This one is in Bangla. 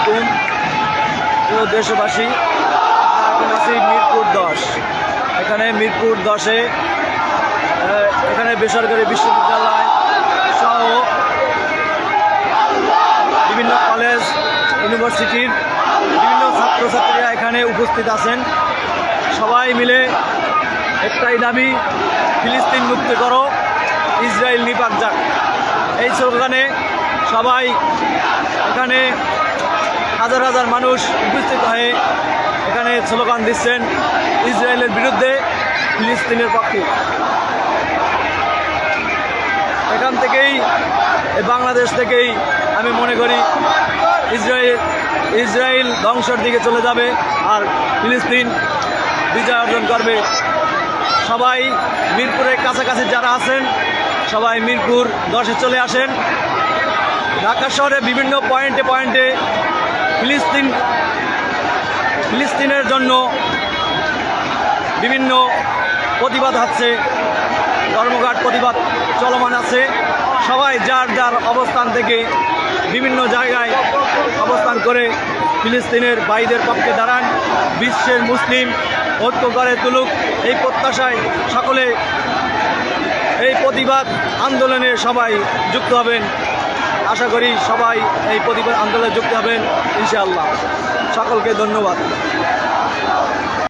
আলাইকুম প্রিয় দেশবাসী। এখন আছি মিরপুর 10। এখানে মিরপুর 10-এ এখানে বেসরকারি বিশ্ববিদ্যালয় সহ বিভিন্ন কলেজ ইউনিভার্সিটির বিভিন্ন ছাত্রছাত্রীরা এখানে উপস্থিত আছেন। সবাই মিলে একটাই দাবি, ফিলিস্তিন মুক্ত করো, ইসরায়েল নিপাক যাক। এই স্লোগানে সবাই এখানে হাজার হাজার মানুষ উপস্থিত হয়ে এখানে স্লোগান দিচ্ছেন ইসরায়েলের বিরুদ্ধে, ফিলিস্তিনের পক্ষে। এখান থেকেই বাংলাদেশ থেকেই আমি মনে করি ইসরায়েল ধ্বংসের দিকে চলে যাবে আর ফিলিস্তিন বিজয় অর্জন করবে। সবাই মিরপুরের কাছাকাছি যারা আছেন সবাই মিরপুর 10-এ চলে আসেন। ঢাকা শহরে বিভিন্ন পয়েন্টে ফিলিস্তিনের জন্য বিভিন্ন প্রতিবাদ হচ্ছে, ধর্মঘট প্রতিবাদ চলমান আছে। সবাই যার যার অবস্থান থেকে বিভিন্ন জায়গায় অবস্থান করে ফিলিস্তিনের ভাইদের পক্ষে দাঁড়ান। বিশ্বের মুসলিম ঐক্য করে তুলুক এই প্রত্যাশায় সকলে এই প্রতিবাদ আন্দোলনে সবাই যুক্ত হবেন। আশা করি সবাই এই প্রতিবাদ আন্দোলনে যুক্ত হবেন ইনশাআল্লাহ। সকলকে ধন্যবাদ।